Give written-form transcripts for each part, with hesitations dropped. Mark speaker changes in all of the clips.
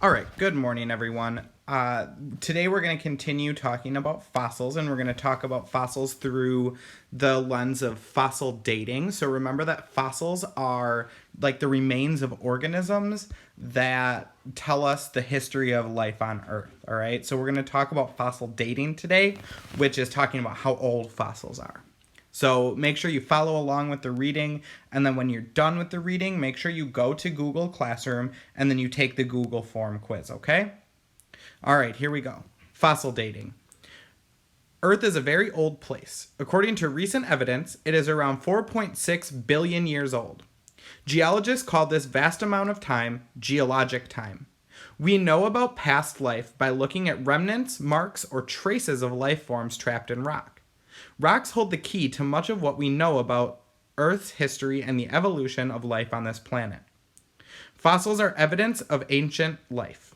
Speaker 1: All right, good morning, everyone. Today we're going to continue talking about fossils, and we're going to talk about fossils through the lens of fossil dating. So remember that fossils are like the remains of organisms that tell us the history of life on Earth. All right, so we're going to talk about fossil dating today, which is talking about how old fossils are. So make sure you follow along with the reading, and then when you're done with the reading, make sure you go to Google Classroom and then you take the Google form quiz, okay? All right, here we go. Fossil dating. Earth is a very old place. According to recent evidence, it is around 4.6 billion years old. Geologists call this vast amount of time geologic time. We know about past life by looking at remnants, marks, or traces of life forms trapped in rock. Rocks hold the key to much of what we know about Earth's history and the evolution of life on this planet. Fossils are evidence of ancient life.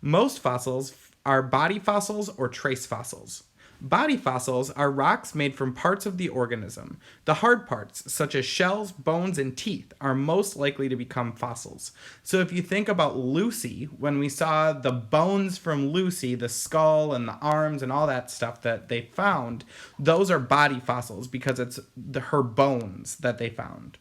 Speaker 1: Most fossils are body fossils or trace fossils. Body fossils are rocks made from parts of the organism. The hard parts, such as shells, bones, and teeth, are most likely to become fossils. So if you think about Lucy, when we saw the bones from Lucy, the skull and the arms and all that stuff that they found, those are body fossils because it's her bones that they found.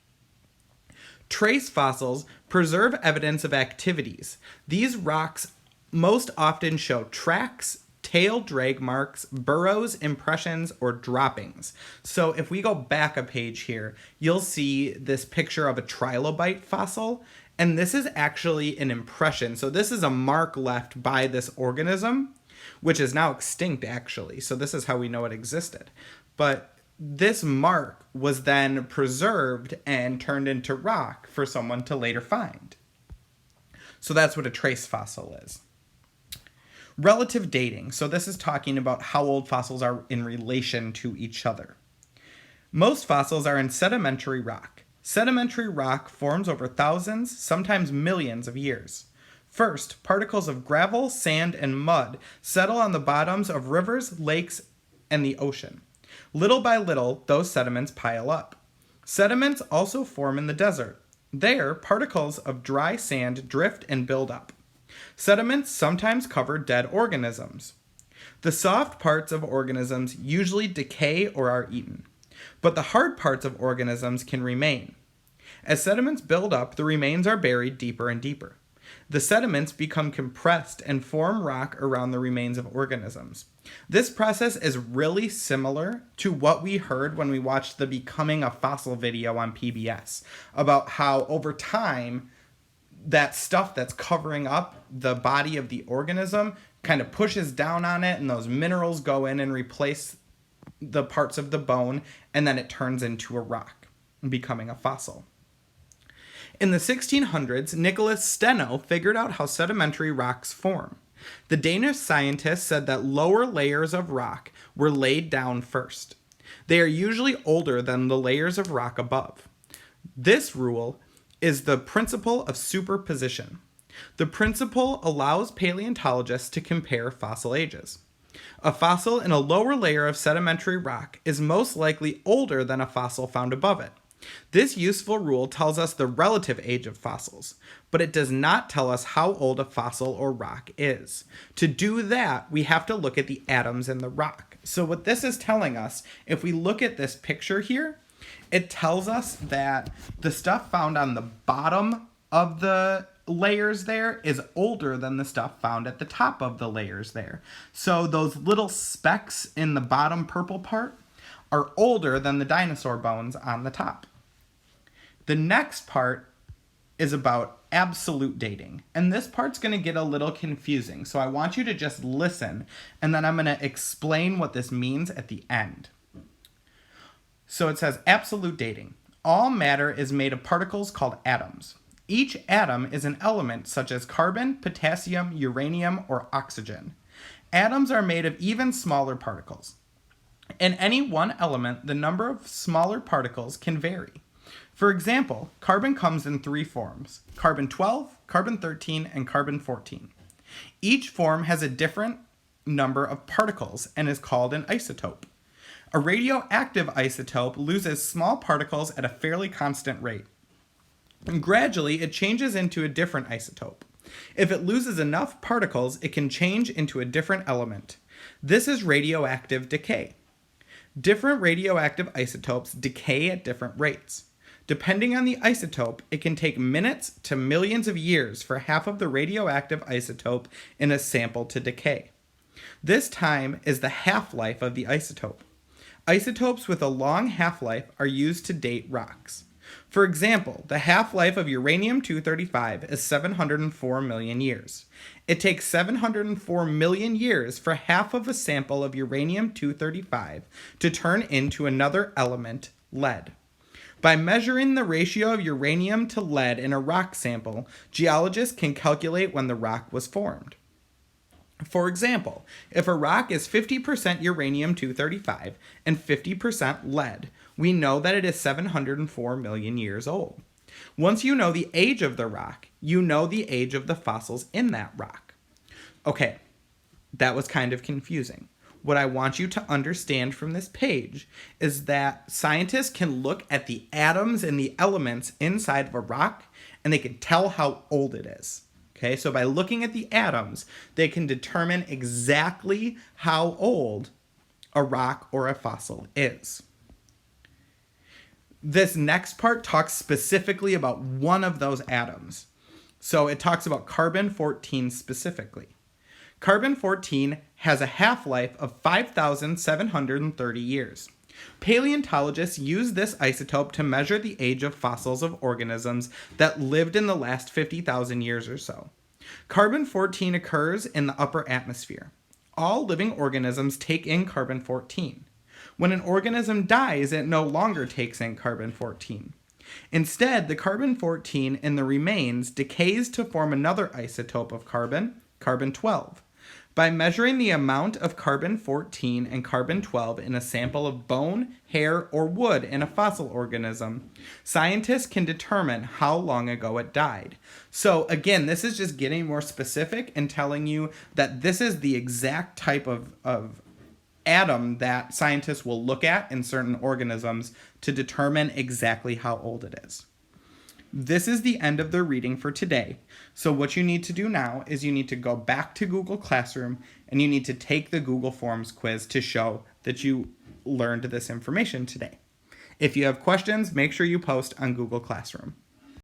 Speaker 1: Trace fossils preserve evidence of activities. These rocks most often show tracks, tail drag marks, burrows, impressions, or droppings. So if we go back a page here, you'll see this picture of a trilobite fossil, and this is actually an impression. So this is a mark left by this organism, which is now extinct actually. So this is how we know it existed. But this mark was then preserved and turned into rock for someone to later find. So that's what a trace fossil is. Relative dating. So this is talking about how old fossils are in relation to each other. Most fossils are in sedimentary rock. Sedimentary rock forms over thousands, sometimes millions of years. First, particles of gravel, sand, and mud settle on the bottoms of rivers, lakes, and the ocean. Little by little, those sediments pile up. Sediments also form in the desert. There, particles of dry sand drift and build up. Sediments sometimes cover dead organisms. The soft parts of organisms usually decay or are eaten, but the hard parts of organisms can remain. As sediments build up, the remains are buried deeper and deeper. The sediments become compressed and form rock around the remains of organisms. This process is really similar to what we heard when we watched the Becoming a Fossil video on PBS, about how over time, that stuff that's covering up the body of the organism kind of pushes down on it, and those minerals go in and replace the parts of the bone, and then it turns into a rock, becoming a fossil. In the 1600s, Nicholas Steno figured out how sedimentary rocks form. The Danish scientist said that lower layers of rock were laid down first. They are usually older than the layers of rock above. This rule is the principle of superposition. The principle allows paleontologists to compare fossil ages. A fossil in a lower layer of sedimentary rock is most likely older than a fossil found above it. This useful rule tells us the relative age of fossils, but it does not tell us how old a fossil or rock is. To do that, we have to look at the atoms in the rock. So what this is telling us, if we look at this picture here, it tells us that the stuff found on the bottom of the layers there is older than the stuff found at the top of the layers there. So those little specks in the bottom purple part are older than the dinosaur bones on the top. The next part is about absolute dating. And this part's going to get a little confusing. So I want you to just listen, and then I'm going to explain what this means at the end. So it says absolute dating. All matter is made of particles called atoms. Each atom is an element such as carbon, potassium, uranium, or oxygen. Atoms are made of even smaller particles. In any one element, the number of smaller particles can vary. For example, carbon comes in 3 forms: carbon-12, carbon-13, and carbon-14. Each form has a different number of particles and is called an isotope. A radioactive isotope loses small particles at a fairly constant rate. And gradually, it changes into a different isotope. If it loses enough particles, it can change into a different element. This is radioactive decay. Different radioactive isotopes decay at different rates. Depending on the isotope, it can take minutes to millions of years for half of the radioactive isotope in a sample to decay. This time is the half-life of the isotope. Isotopes with a long half-life are used to date rocks. For example, the half-life of uranium-235 is 704 million years. It takes 704 million years for half of a sample of uranium-235 to turn into another element, lead. By measuring the ratio of uranium to lead in a rock sample, geologists can calculate when the rock was formed. For example, if a rock is 50% uranium-235 and 50% lead, we know that it is 704 million years old. Once you know the age of the rock, you know the age of the fossils in that rock. Okay, that was kind of confusing. What I want you to understand from this page is that scientists can look at the atoms and the elements inside of a rock and they can tell how old it is. Okay, so by looking at the atoms, they can determine exactly how old a rock or a fossil is. This next part talks specifically about one of those atoms. So it talks about carbon-14 specifically. Carbon-14 has a half-life of 5,730 years. Paleontologists use this isotope to measure the age of fossils of organisms that lived in the last 50,000 years or so. Carbon-14 occurs in the upper atmosphere. All living organisms take in carbon-14. When an organism dies, it no longer takes in carbon-14. Instead, the carbon-14 in the remains decays to form another isotope of carbon, carbon-12. By measuring the amount of carbon-14 and carbon-12 in a sample of bone, hair, or wood in a fossil organism, scientists can determine how long ago it died. So again, this is just getting more specific and telling you that this is the exact type of atom that scientists will look at in certain organisms to determine exactly how old it is. This is the end of the reading for today. So what you need to do now is you need to go back to Google Classroom and you need to take the Google Forms quiz to show that you learned this information today. If you have questions, make sure you post on Google Classroom.